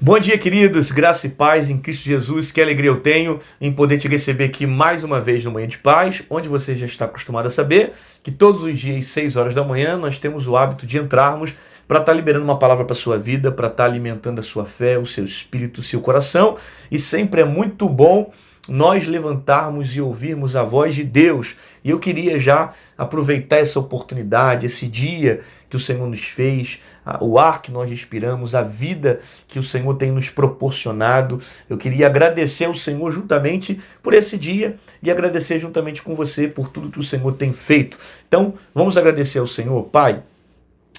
Bom dia, queridos, graça e paz em Cristo Jesus. Que alegria eu tenho em poder te receber aqui mais uma vez no Manhã de Paz, onde você já está acostumado a saber que todos os dias, 6 horas da manhã, nós temos o hábito de entrarmos para estar liberando uma palavra para a sua vida, para estar alimentando a sua fé, o seu espírito, o seu coração. E sempre é muito bom nós levantarmos e ouvirmos a voz de Deus. E eu queria já aproveitar essa oportunidade, esse dia que o Senhor nos fez, o ar que nós respiramos, a vida que o Senhor tem nos proporcionado. Eu queria agradecer ao Senhor juntamente por esse dia e agradecer juntamente com você por tudo que o Senhor tem feito. Então, vamos agradecer ao Senhor. Pai,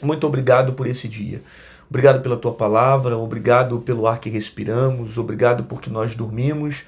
muito obrigado por esse dia. Obrigado pela tua palavra, obrigado pelo ar que respiramos, obrigado porque nós dormimos,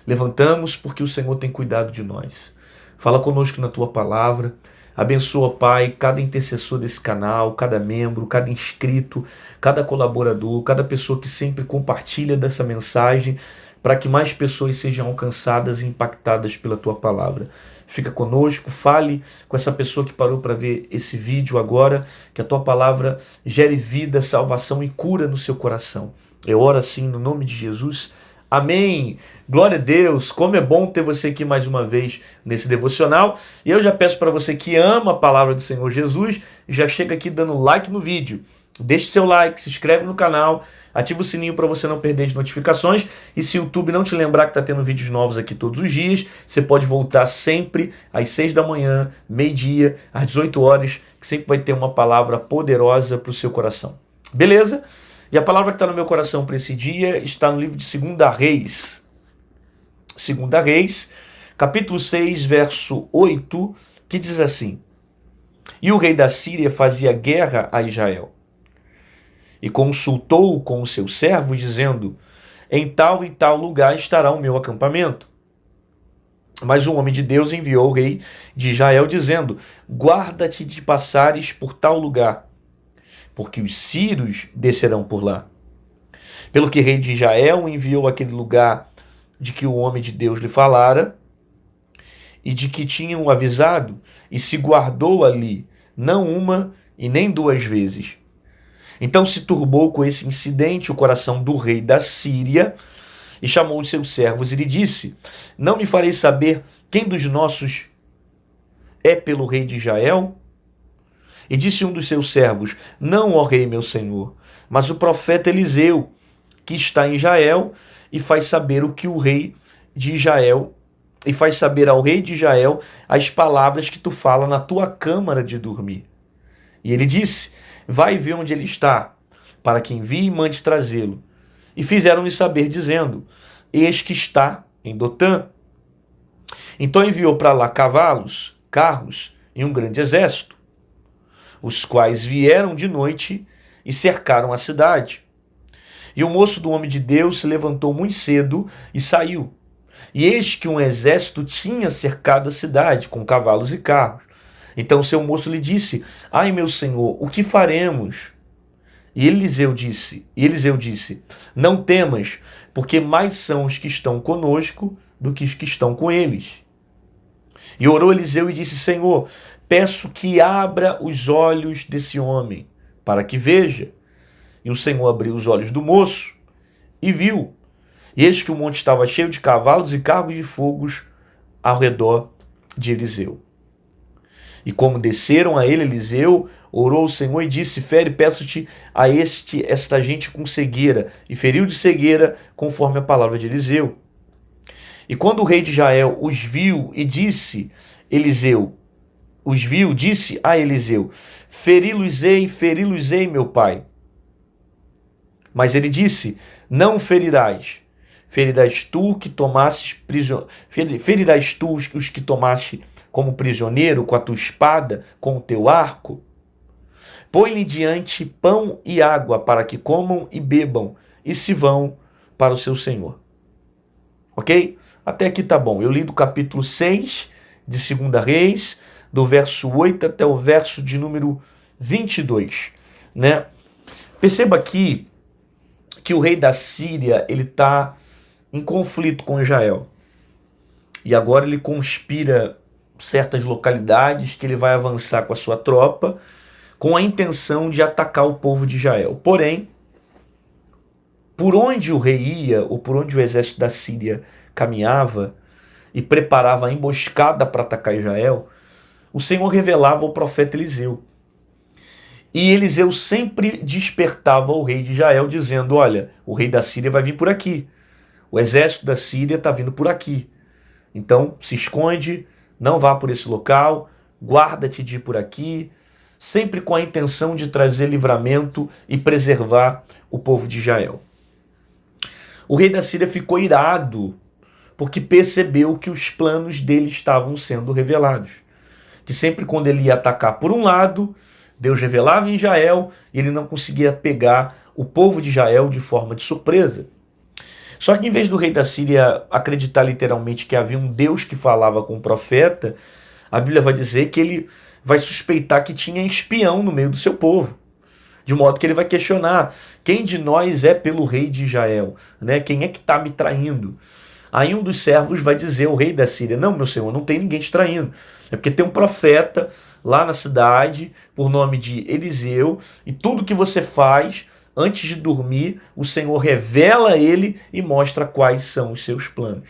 levantamos porque o Senhor tem cuidado de nós. Fala conosco na tua palavra. Abençoa, Pai, cada intercessor desse canal, cada membro, cada inscrito, cada colaborador, cada pessoa que sempre compartilha dessa mensagem, para que mais pessoas sejam alcançadas e impactadas pela tua palavra. Fica conosco, fale com essa pessoa que parou para ver esse vídeo agora, que a tua palavra gere vida, salvação e cura no seu coração. Eu oro assim no nome de Jesus. Amém. Glória a Deus. Como é bom ter você aqui mais uma vez nesse devocional. E eu já peço para você que ama a palavra do Senhor Jesus, já chega aqui dando like no vídeo. Deixe seu like, se inscreve no canal, ativa o sininho para você não perder as notificações. E se o YouTube não te lembrar que está tendo vídeos novos aqui todos os dias, você pode voltar sempre às 6 da manhã, meio-dia, às 18 horas, que sempre vai ter uma palavra poderosa para o seu coração. Beleza? E a palavra que está no meu coração para esse dia está no livro de 2 Reis. 2 Reis, capítulo 6, verso 8, que diz assim: E o rei da Síria fazia guerra a Israel, e consultou com os seus servos, dizendo: Em tal e tal lugar estará o meu acampamento. Mas um homem de Deus enviou ao rei de Israel, dizendo: Guarda-te de passares por tal lugar, porque os sírios descerão por lá. Pelo que o rei de Israel enviou àquele lugar de que o homem de Deus lhe falara, e de que tinham avisado, e se guardou ali, não uma e nem duas vezes. Então se turbou com esse incidente o coração do rei da Síria, e chamou os seus servos e lhe disse: Não me fareis saber quem dos nossos é pelo rei de Israel? E disse um dos seus servos: Não, ó rei, meu senhor, mas o profeta Eliseu, que está em Israel, e faz saber o que o rei de Israel, e faz saber ao rei de Israel as palavras que tu fala na tua câmara de dormir. E ele disse: Vai ver onde ele está, para que envie e mande trazê-lo. E fizeram-lhe saber, dizendo: Eis que está em Dotã. Então enviou para lá cavalos, carros e um grande exército, os quais vieram de noite e cercaram a cidade. E o moço do homem de Deus se levantou muito cedo e saiu. E eis que um exército tinha cercado a cidade com cavalos e carros. Então seu moço lhe disse: Ai, meu senhor, o que faremos? E Eliseu disse: Não temas, porque mais são os que estão conosco do que os que estão com eles. E orou Eliseu e disse: Senhor, peço que abra os olhos desse homem, para que veja. E o Senhor abriu os olhos do moço e viu. E eis que o monte estava cheio de cavalos e carros de fogos ao redor de Eliseu. E como desceram a ele, Eliseu orou ao Senhor e disse: Fere, peço-te a esta gente com cegueira. E feriu de cegueira, conforme a palavra de Eliseu. E quando o rei de Israel os viu e disse a Eliseu: Feri-los-ei, meu pai. Mas ele disse: Não ferirás. Ferirás tu os que tomaste como prisioneiro com a tua espada, com o teu arco? Põe-lhe diante pão e água para que comam e bebam e se vão para o seu senhor. Ok? Até aqui tá bom. Eu li do capítulo 6 de 2 Reis, do verso 8 até o verso de número 22. Né? Perceba aqui que o rei da Síria ele está em conflito com Israel. E agora ele conspira certas localidades que ele vai avançar com a sua tropa com a intenção de atacar o povo de Israel. Porém, por onde o rei ia, ou por onde o exército da Síria caminhava e preparava a emboscada para atacar Israel, o Senhor revelava ao profeta Eliseu. E Eliseu sempre despertava o rei de Israel, dizendo: olha, o rei da Síria vai vir por aqui. O exército da Síria está vindo por aqui. Então se esconde, não vá por esse local, guarda-te de ir por aqui, sempre com a intenção de trazer livramento e preservar o povo de Israel. O rei da Síria ficou irado, porque percebeu que os planos dele estavam sendo revelados. Que sempre quando ele ia atacar por um lado, Deus revelava em Israel e ele não conseguia pegar o povo de Israel de forma de surpresa. Só que em vez do rei da Síria acreditar literalmente que havia um Deus que falava com o profeta, a Bíblia vai dizer que ele vai suspeitar que tinha espião no meio do seu povo. De modo que ele vai questionar: quem de nós é pelo rei de Israel? Né? Quem é que está me traindo? Aí um dos servos vai dizer ao rei da Síria: não, meu senhor, não tem ninguém te traindo. É porque tem um profeta lá na cidade, por nome de Eliseu, e tudo que você faz antes de dormir, o Senhor revela a ele e mostra quais são os seus planos.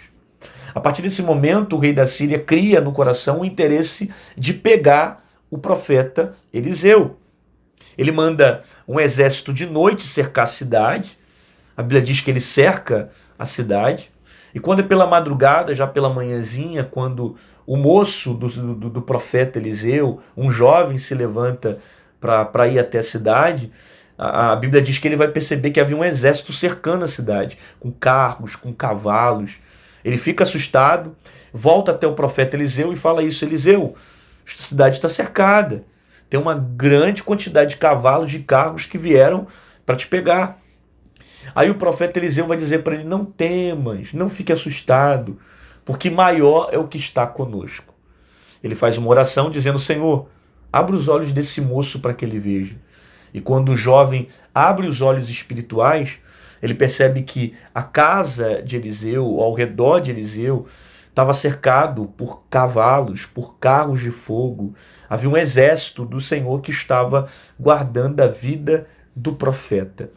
A partir desse momento, o rei da Síria cria no coração o interesse de pegar o profeta Eliseu. Ele manda um exército de noite cercar a cidade. A Bíblia diz que ele cerca a cidade. E quando é pela madrugada, já pela manhãzinha, quando o moço do profeta Eliseu, um jovem, se levanta para ir até a cidade, a Bíblia diz que ele vai perceber que havia um exército cercando a cidade, com carros, com cavalos. Ele fica assustado, volta até o profeta Eliseu e fala isso: Eliseu, a cidade está cercada. Tem uma grande quantidade de cavalos, de carros que vieram para te pegar. Aí o profeta Eliseu vai dizer para ele: não temas, não fique assustado, porque maior é o que está conosco. Ele faz uma oração dizendo: Senhor, abre os olhos desse moço para que ele veja. E quando o jovem abre os olhos espirituais, ele percebe que a casa de Eliseu, ao redor de Eliseu, estava cercado por cavalos, por carros de fogo. Havia um exército do Senhor que estava guardando a vida do profeta.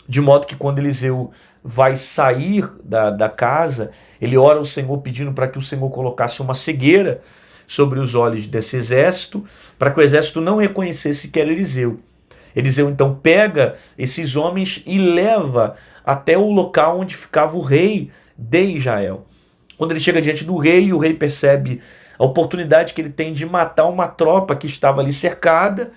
De modo que quando Eliseu vai sair da casa, ele ora ao Senhor pedindo para que o Senhor colocasse uma cegueira sobre os olhos desse exército, para que o exército não reconhecesse que era Eliseu. Eliseu então pega esses homens e leva até o local onde ficava o rei de Israel. Quando ele chega diante do rei, o rei percebe a oportunidade que ele tem de matar uma tropa que estava ali cercada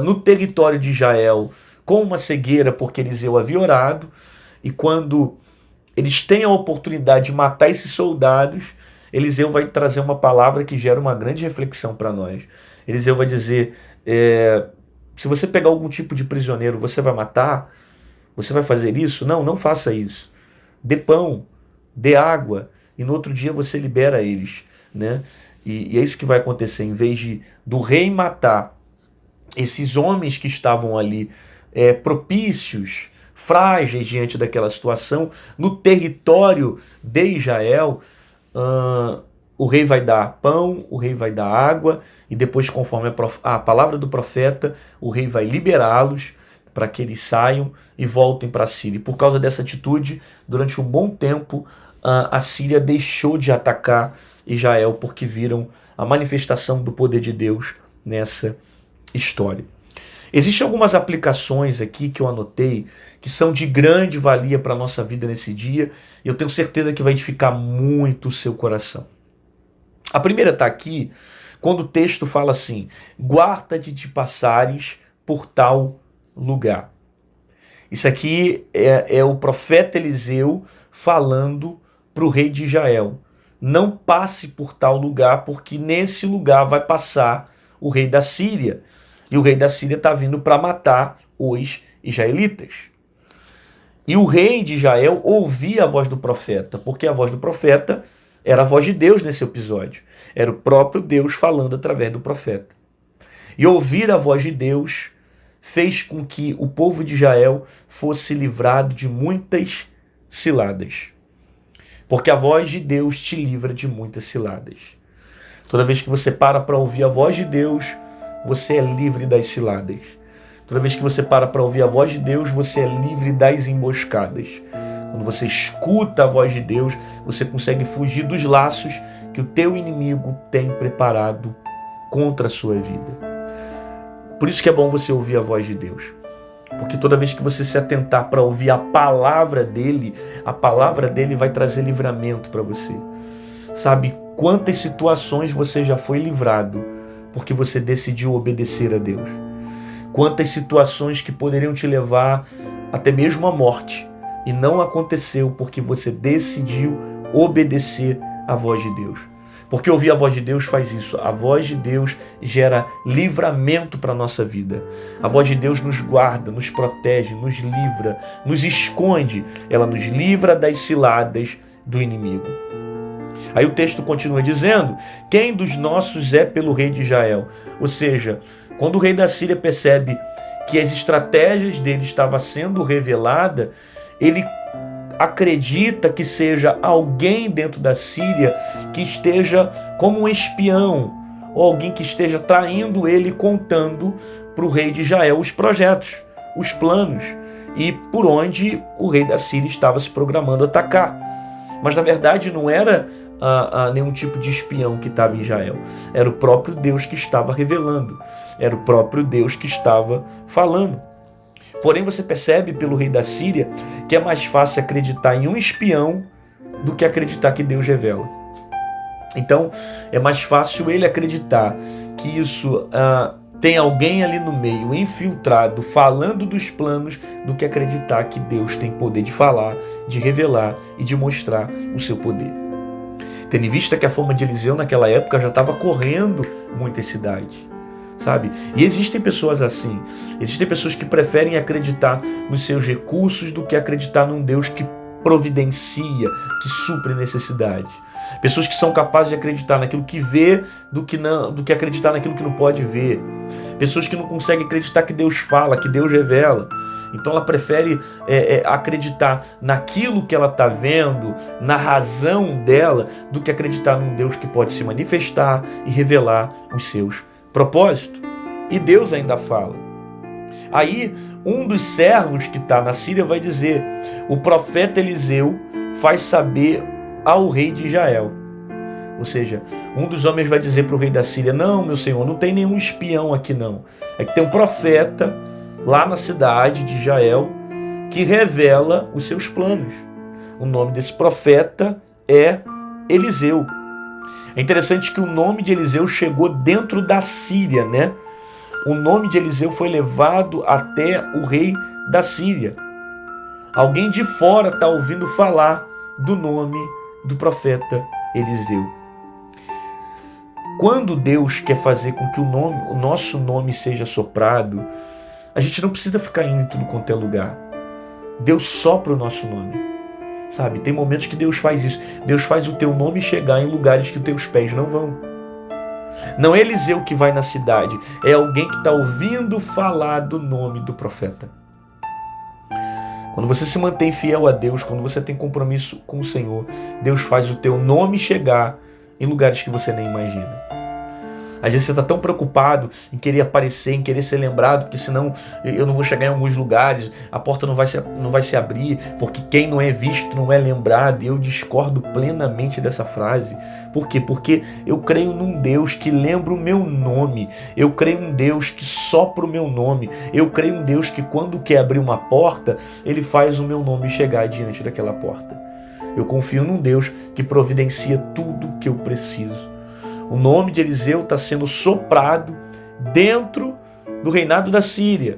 no território de Israel, com uma cegueira, porque Eliseu havia orado. E quando eles têm a oportunidade de matar esses soldados, Eliseu vai trazer uma palavra que gera uma grande reflexão para nós. Eliseu vai dizer: se você pegar algum tipo de prisioneiro, você vai matar? Você vai fazer isso? Não, não faça isso. Dê pão, dê água, e no outro dia você libera eles. Né? E é isso que vai acontecer. Em vez do rei matar esses homens que estavam ali propícios, frágeis diante daquela situação, no território de Israel, o rei vai dar pão, o rei vai dar água, e depois, conforme a palavra do profeta, o rei vai liberá-los para que eles saiam e voltem para a Síria. E por causa dessa atitude, durante um bom tempo, a Síria deixou de atacar Israel, porque viram a manifestação do poder de Deus nessa história. Existem algumas aplicações aqui que eu anotei que são de grande valia para a nossa vida nesse dia, e eu tenho certeza que vai edificar muito o seu coração. A primeira está aqui, quando o texto fala assim: guarda-te de passares por tal lugar. Isso aqui é o profeta Eliseu falando para o rei de Israel: não passe por tal lugar, porque nesse lugar vai passar o rei da Síria. E o rei da Síria está vindo para matar os israelitas. E o rei de Israel ouvia a voz do profeta, porque a voz do profeta era a voz de Deus nesse episódio. Era o próprio Deus falando através do profeta. E ouvir a voz de Deus fez com que o povo de Israel fosse livrado de muitas ciladas. Porque a voz de Deus te livra de muitas ciladas. Toda vez que você para ouvir a voz de Deus, você é livre das ciladas. Toda vez que você para ouvir a voz de Deus, você é livre das emboscadas. Quando você escuta a voz de Deus, você consegue fugir dos laços que o teu inimigo tem preparado contra a sua vida. Por isso que é bom você ouvir a voz de Deus. Porque toda vez que você se atentar para ouvir a palavra dele vai trazer livramento para você. Sabe quantas situações você já foi livrado porque você decidiu obedecer a Deus? Quantas situações que poderiam te levar até mesmo à morte e não aconteceu porque você decidiu obedecer à voz de Deus. Porque ouvir a voz de Deus faz isso. A voz de Deus gera livramento para a nossa vida. A voz de Deus nos guarda, nos protege, nos livra, nos esconde. Ela nos livra das ciladas do inimigo. Aí o texto continua dizendo: quem dos nossos é pelo rei de Israel? Ou seja, quando o rei da Síria percebe que as estratégias dele estavam sendo reveladas, ele acredita que seja alguém dentro da Síria que esteja como um espião, ou alguém que esteja traindo ele, contando para o rei de Israel os projetos, os planos, e por onde o rei da Síria estava se programando atacar. Mas na verdade não era nenhum tipo de espião que estava em Israel. Era o próprio Deus que estava revelando. Era o próprio Deus que estava falando. Porém, você percebe pelo rei da Síria que é mais fácil acreditar em um espião do que acreditar que Deus revela. Então, é mais fácil ele acreditar que isso tem alguém ali no meio, infiltrado, falando dos planos, do que acreditar que Deus tem poder de falar, de revelar e de mostrar o seu poder. Tendo em vista que a fama de Eliseu naquela época já estava correndo muitas cidades. Sabe? E existem pessoas assim. Existem pessoas que preferem acreditar nos seus recursos do que acreditar num Deus que providencia, que supre necessidades. Pessoas que são capazes de acreditar naquilo que vê do que acreditar naquilo que não pode ver. Pessoas que não conseguem acreditar que Deus fala, que Deus revela. Então ela prefere acreditar naquilo que ela está vendo, na razão dela, do que acreditar num Deus que pode se manifestar e revelar os seus propósito. E Deus ainda fala. Aí um dos servos que está na Síria vai dizer: o profeta Eliseu faz saber ao rei de Israel. Ou seja, um dos homens vai dizer para o rei da Síria: não, meu senhor, não tem nenhum espião aqui não. É que tem um profeta lá na cidade de Israel que revela os seus planos. O nome desse profeta é Eliseu. É interessante que o nome de Eliseu chegou dentro da Síria, né? O nome de Eliseu foi levado até o rei da Síria. Alguém de fora está ouvindo falar do nome do profeta Eliseu. Quando Deus quer fazer com que o nosso nome seja soprado, a gente não precisa ficar indo em tudo quanto é lugar. Deus sopra o nosso nome. Sabe, tem momentos que Deus faz isso. Deus faz o teu nome chegar em lugares que os teus pés não vão. Não é Eliseu que vai na cidade, é alguém que está ouvindo falar do nome do profeta. Quando você se mantém fiel a Deus, quando você tem compromisso com o Senhor, Deus faz o teu nome chegar em lugares que você nem imagina. Às vezes você está tão preocupado em querer aparecer, em querer ser lembrado, porque senão eu não vou chegar em alguns lugares, a porta não vai se abrir, porque quem não é visto não é lembrado. E eu discordo plenamente dessa frase. Por quê? Porque eu creio num Deus que lembra o meu nome. Eu creio em um Deus que sopra o meu nome. Eu creio em um Deus que quando quer abrir uma porta, Ele faz o meu nome chegar diante daquela porta. Eu confio num Deus que providencia tudo o que eu preciso. O nome de Eliseu está sendo soprado dentro do reinado da Síria.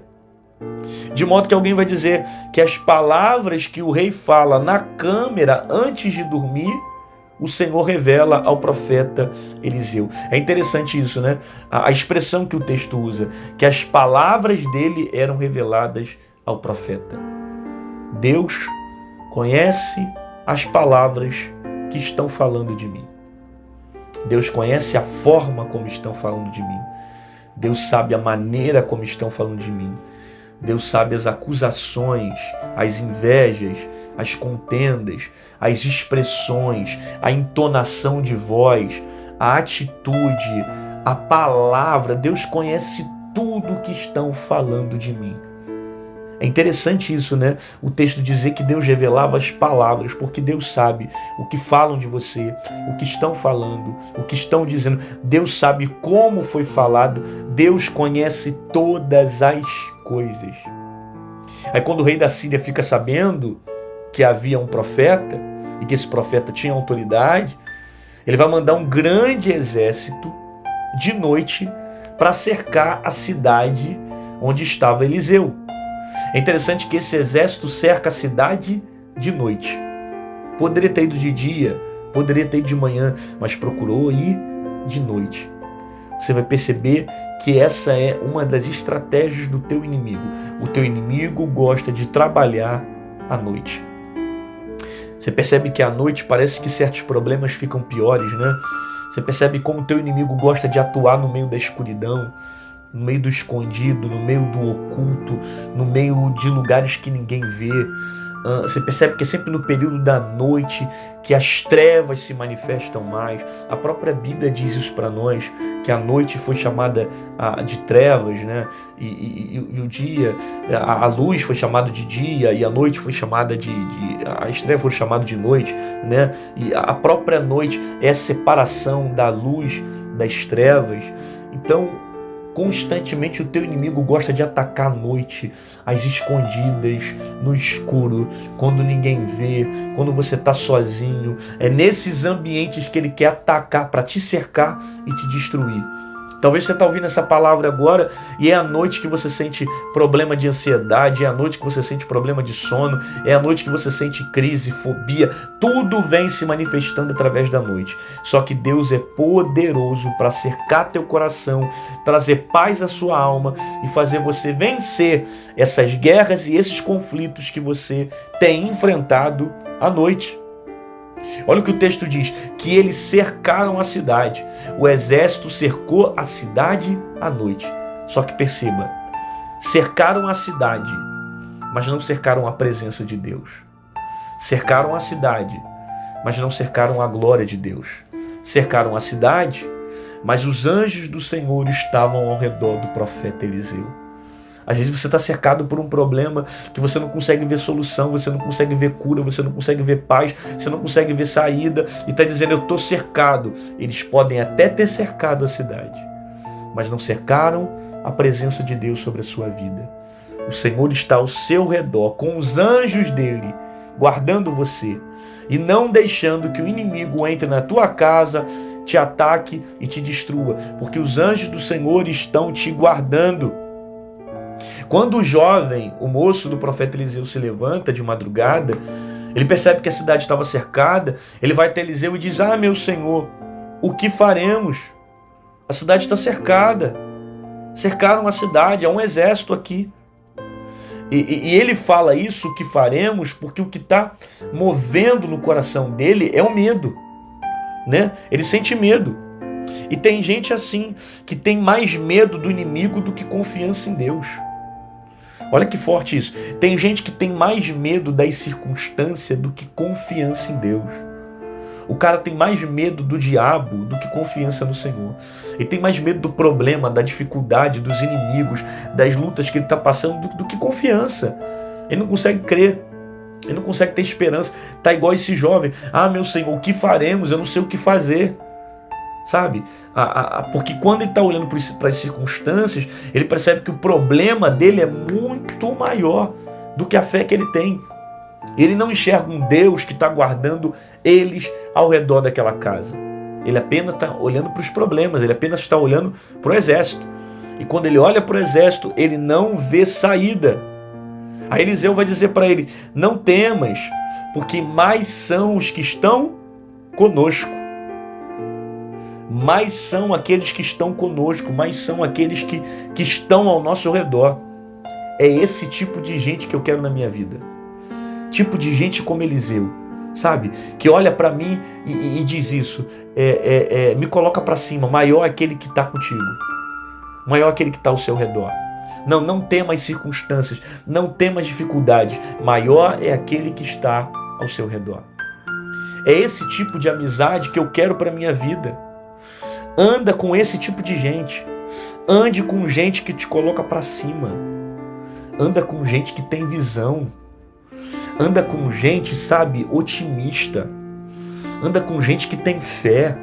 De modo que alguém vai dizer que as palavras que o rei fala na câmara antes de dormir, o Senhor revela ao profeta Eliseu. É interessante isso, né? A expressão que o texto usa, que as palavras dele eram reveladas ao profeta. Deus conhece as palavras que estão falando de mim. Deus conhece a forma como estão falando de mim. Deus sabe a maneira como estão falando de mim. Deus sabe as acusações, as invejas, as contendas, as expressões, a entonação de voz, a atitude, a palavra. Deus conhece tudo que estão falando de mim. É interessante isso, né? O texto dizer que Deus revelava as palavras, porque Deus sabe o que falam de você, o que estão falando, o que estão dizendo. Deus sabe como foi falado, Deus conhece todas as coisas. Aí quando o rei da Síria fica sabendo que havia um profeta, e que esse profeta tinha autoridade, ele vai mandar um grande exército de noite para cercar a cidade onde estava Eliseu. É interessante que esse exército cerca a cidade de noite. Poderia ter ido de dia, poderia ter ido de manhã, mas procurou ir de noite. Você vai perceber que essa é uma das estratégias do teu inimigo. O teu inimigo gosta de trabalhar à noite. Você percebe que à noite parece que certos problemas ficam piores, né? Você percebe como o teu inimigo gosta de atuar no meio da escuridão, no meio do escondido, no meio do oculto, no meio de lugares que ninguém vê. Você percebe que é sempre no período da noite que as trevas se manifestam mais. A própria Bíblia diz isso para nós, que a noite foi chamada de trevas, né? E o dia, a luz foi chamada de dia, e a noite foi chamada as trevas foram chamadas de noite, né? E a própria noite é a separação da luz das trevas. Então, constantemente o teu inimigo gosta de atacar à noite, às escondidas, no escuro, quando ninguém vê, quando você está sozinho. É nesses ambientes que ele quer atacar para te cercar e te destruir. Talvez você está ouvindo essa palavra agora e é à noite que você sente problema de ansiedade, é à noite que você sente problema de sono, é à noite que você sente crise, fobia. Tudo vem se manifestando através da noite. Só que Deus é poderoso para cercar teu coração, trazer paz à sua alma e fazer você vencer essas guerras e esses conflitos que você tem enfrentado à noite. Olha o que o texto diz, que eles cercaram a cidade. O exército cercou a cidade à noite. Só que perceba, cercaram a cidade, mas não cercaram a presença de Deus. Cercaram a cidade, mas não cercaram a glória de Deus. Cercaram a cidade, mas os anjos do Senhor estavam ao redor do profeta Eliseu. Às vezes você está cercado por um problema que você não consegue ver solução, você não consegue ver cura, você não consegue ver paz, você não consegue ver saída e está dizendo, eu estou cercado. Eles podem até ter cercado a cidade, mas não cercaram a presença de Deus sobre a sua vida. O Senhor está ao seu redor, com os anjos dele, guardando você e não deixando que o inimigo entre na tua casa, te ataque e te destrua, porque os anjos do Senhor estão te guardando. Quando o jovem, o moço do profeta Eliseu se levanta de madrugada, ele percebe que a cidade estava cercada, ele vai até Eliseu e diz, meu senhor, o que faremos? A cidade está cercada, cercaram a cidade, há um exército aqui. E ele fala isso, o que faremos, porque o que está movendo no coração dele é o medo, né? Ele sente medo. E tem gente assim, que tem mais medo do inimigo do que confiança em Deus. Olha que forte isso. Tem gente que tem mais medo das circunstâncias do que confiança em Deus. O cara tem mais medo do diabo do que confiança no Senhor. Ele tem mais medo do problema, da dificuldade, dos inimigos, das lutas que ele está passando do que confiança. Ele não consegue crer. Ele não consegue ter esperança. Está igual esse jovem. Meu Senhor, o que faremos? Eu não sei o que fazer. Sabe? Porque quando ele está olhando para as circunstâncias, ele percebe que o problema dele é muito maior do que a fé que ele tem. Ele não enxerga um Deus que está guardando eles ao redor daquela casa. Ele apenas está olhando para os problemas, ele apenas está olhando para o exército. E quando ele olha para o exército, ele não vê saída. Aí Eliseu vai dizer para ele, não temas, porque mais são os que estão conosco. Mais são aqueles que estão conosco, mais são aqueles que estão ao nosso redor. É esse tipo de gente que eu quero na minha vida. Tipo de gente como Eliseu, sabe? Que olha para mim e diz isso, me coloca para cima, maior aquele que está contigo, maior aquele que está ao seu redor. Não tema as circunstâncias, não tema as dificuldades, maior é aquele que está ao seu redor. É esse tipo de amizade que eu quero para minha vida. Anda com esse tipo de gente. Ande com gente que te coloca para cima. Anda com gente que tem visão. Anda com gente, sabe, otimista. Anda com gente que tem fé.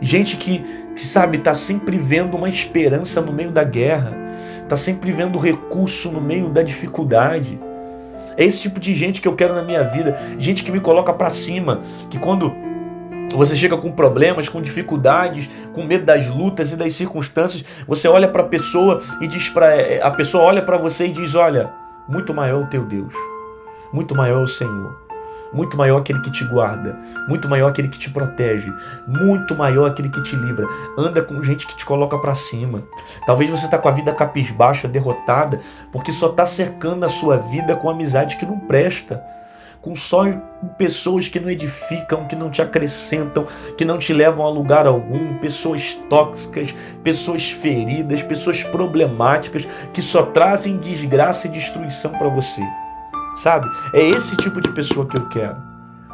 Gente que sabe, está sempre vendo uma esperança no meio da guerra. Está sempre vendo recurso no meio da dificuldade. É esse tipo de gente que eu quero na minha vida. Gente que me coloca para cima. Que quando você chega com problemas, com dificuldades, com medo das lutas e das circunstâncias, você olha para a pessoa e diz a pessoa olha para você e diz: olha, muito maior é o teu Deus. Muito maior é o Senhor. Muito maior aquele que te guarda, muito maior aquele que te protege, muito maior aquele que te livra. Anda com gente que te coloca para cima. Talvez você está com a vida capisbaixa, derrotada, porque só está cercando a sua vida com amizade que não presta, com pessoas que não edificam, que não te acrescentam, que não te levam a lugar algum, pessoas tóxicas, pessoas feridas, pessoas problemáticas, que só trazem desgraça e destruição para você. Sabe? É esse tipo de pessoa que eu quero.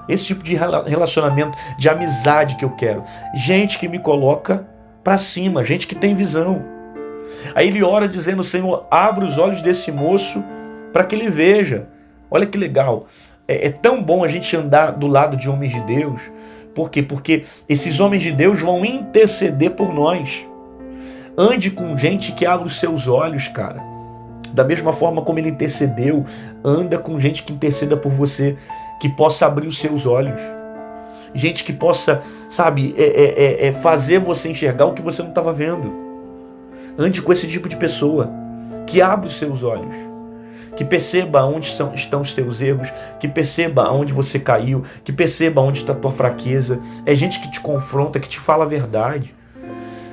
Esse tipo de relacionamento, de amizade que eu quero. Gente que me coloca para cima, gente que tem visão. Aí ele ora dizendo: Senhor, abre os olhos desse moço para que ele veja. Olha que legal. É tão bom a gente andar do lado de homens de Deus. Por quê? Porque esses homens de Deus vão interceder por nós. Ande com gente que abre os seus olhos, cara. Da mesma forma como ele intercedeu, anda com gente que interceda por você, que possa abrir os seus olhos. Gente que possa, sabe, fazer você enxergar o que você não estava vendo. Ande com esse tipo de pessoa, que abre os seus olhos, que perceba onde estão os teus erros, que perceba onde você caiu, que perceba onde está a tua fraqueza. É gente que te confronta, que te fala a verdade.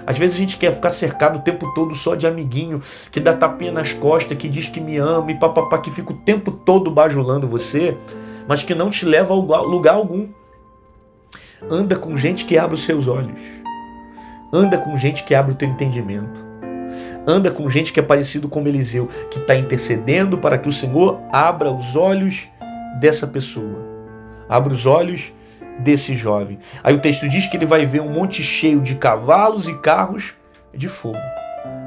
Às vezes a gente quer ficar cercado o tempo todo só de amiguinho, que dá tapinha nas costas, que diz que me ama e papapá, que fica o tempo todo bajulando você, mas que não te leva a lugar algum. Anda com gente que abre os seus olhos. Anda com gente que abre o teu entendimento. Anda com gente que é parecido com Eliseu, que está intercedendo para que o Senhor abra os olhos dessa pessoa. Abra os olhos desse jovem. Aí o texto diz que ele vai ver um monte cheio de cavalos e carros de fogo.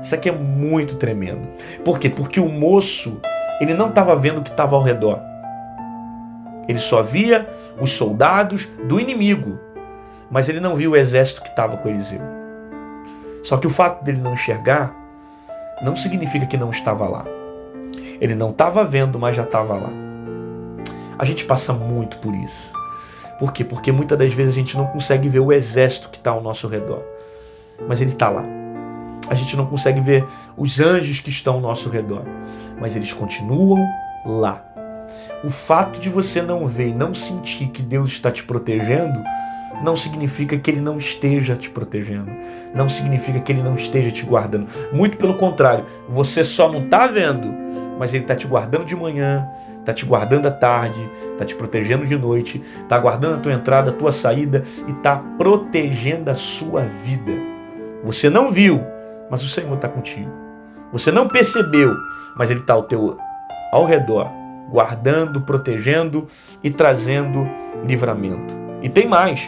Isso aqui é muito tremendo. Por quê? Porque o moço, ele não estava vendo o que estava ao redor. Ele só via os soldados do inimigo, mas ele não viu o exército que estava com Eliseu. Só que o fato dele não enxergar não significa que não estava lá. Ele não estava vendo, mas já estava lá. A gente passa muito por isso. Por quê? Porque muitas das vezes a gente não consegue ver o exército que está ao nosso redor, mas ele está lá. A gente não consegue ver os anjos que estão ao nosso redor, mas eles continuam lá. O fato de você não ver e não sentir que Deus está te protegendo não significa que Ele não esteja te protegendo. Não significa que Ele não esteja te guardando. Muito pelo contrário, você só não está vendo, mas Ele está te guardando de manhã, está te guardando à tarde, está te protegendo de noite, está guardando a tua entrada, a tua saída e está protegendo a sua vida. Você não viu, mas o Senhor está contigo. Você não percebeu, mas Ele está ao redor, guardando, protegendo e trazendo livramento. E tem mais,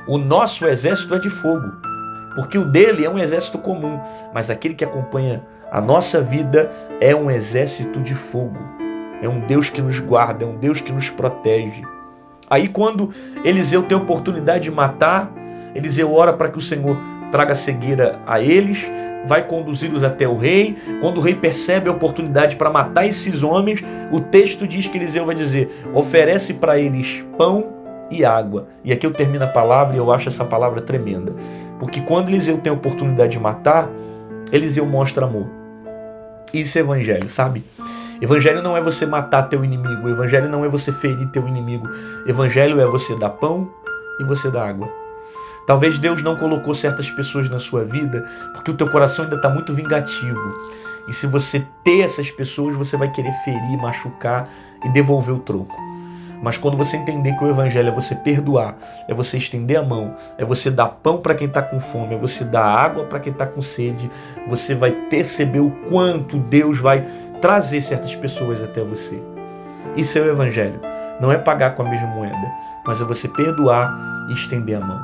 o nosso exército é de fogo, porque o dele é um exército comum, mas aquele que acompanha a nossa vida é um exército de fogo. É um Deus que nos guarda, é um Deus que nos protege. Aí quando Eliseu tem a oportunidade de matar, Eliseu ora para que o Senhor traga cegueira a eles, vai conduzi-los até o rei. Quando o rei percebe a oportunidade para matar esses homens, o texto diz que Eliseu vai dizer: oferece para eles pão e água. E aqui eu termino a palavra e eu acho essa palavra tremenda. Porque quando Eliseu tem a oportunidade de matar, Eliseu mostra amor. Isso é evangelho, sabe? Evangelho não é você matar teu inimigo. Evangelho não é você ferir teu inimigo. Evangelho é você dar pão e você dar água. Talvez Deus não colocou certas pessoas na sua vida porque o teu coração ainda está muito vingativo. E se você ter essas pessoas, você vai querer ferir, machucar e devolver o troco. Mas quando você entender que o evangelho é você perdoar, é você estender a mão, é você dar pão para quem está com fome, é você dar água para quem está com sede, você vai perceber o quanto Deus vai trazer certas pessoas até você. Isso é o evangelho. Não é pagar com a mesma moeda, mas é você perdoar e estender a mão.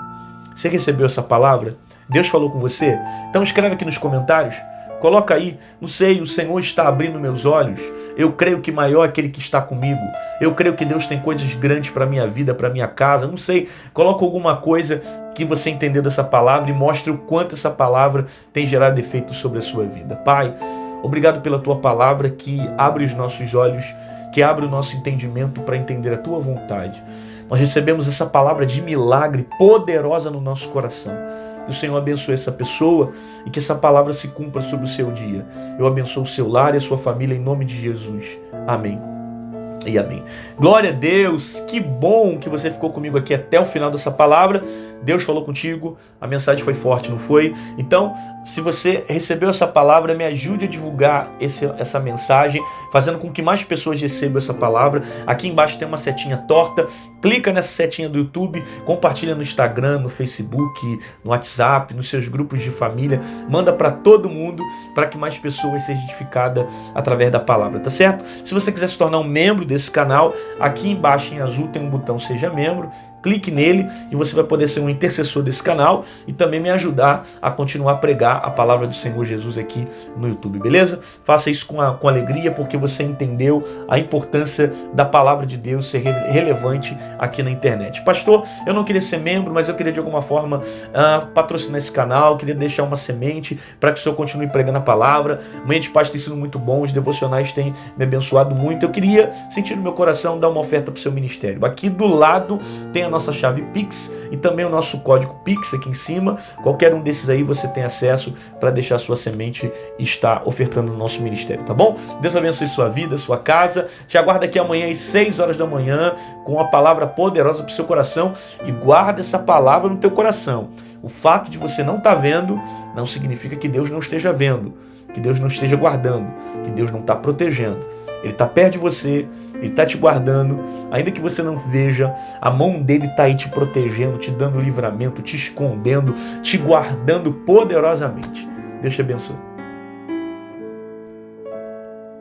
Você recebeu essa palavra? Deus falou com você? Então escreve aqui nos comentários. Coloca aí, não sei, o Senhor está abrindo meus olhos. Eu creio que maior é aquele que está comigo. Eu creio que Deus tem coisas grandes para a minha vida, para a minha casa. Não sei, coloca alguma coisa que você entendeu dessa palavra e mostre o quanto essa palavra tem gerado efeito sobre a sua vida. Pai, obrigado pela tua palavra que abre os nossos olhos, que abre o nosso entendimento para entender a tua vontade. Nós recebemos essa palavra de milagre poderosa no nosso coração. Que o Senhor abençoe essa pessoa e que essa palavra se cumpra sobre o seu dia. Eu abençoo o seu lar e a sua família em nome de Jesus. Amém. E amém. Glória a Deus, que bom que você ficou comigo aqui até o final dessa palavra. Deus falou contigo, a mensagem foi forte, não foi? Então, se você recebeu essa palavra, me ajude a divulgar essa mensagem, fazendo com que mais pessoas recebam essa palavra. Aqui embaixo tem uma setinha torta, clica nessa setinha do YouTube, compartilha no Instagram, no Facebook, no WhatsApp, nos seus grupos de família, manda para todo mundo, para que mais pessoas sejam edificadas através da palavra, tá certo? Se você quiser se tornar um membro desse canal, aqui embaixo em azul tem um botão Seja Membro, clique nele e você vai poder ser um intercessor desse canal e também me ajudar a continuar a pregar a palavra do Senhor Jesus aqui no YouTube, beleza? Faça isso com alegria porque você entendeu a importância da palavra de Deus ser relevante aqui na internet. Pastor, eu não queria ser membro, mas eu queria de alguma forma patrocinar esse canal, queria deixar uma semente para que o Senhor continue pregando a palavra. Manhã de Paz tem sido muito bom, os devocionais têm me abençoado muito. Eu queria sentir no meu coração dar uma oferta para o seu ministério. Aqui do lado tem a nossa chave Pix e também o nosso código Pix aqui em cima. Qualquer um desses aí você tem acesso para deixar a sua semente e estar ofertando no nosso ministério, tá bom? Deus abençoe sua vida, sua casa. Te aguardo aqui amanhã às 6 horas da manhã com uma palavra poderosa para o seu coração e guarda essa palavra no teu coração. O fato de você não estar vendo não significa que Deus não esteja vendo, que Deus não esteja guardando, que Deus não está protegendo. Ele está perto de você, Ele está te guardando, ainda que você não veja, a mão dele está aí te protegendo, te dando livramento, te escondendo, te guardando poderosamente. Deus te abençoe.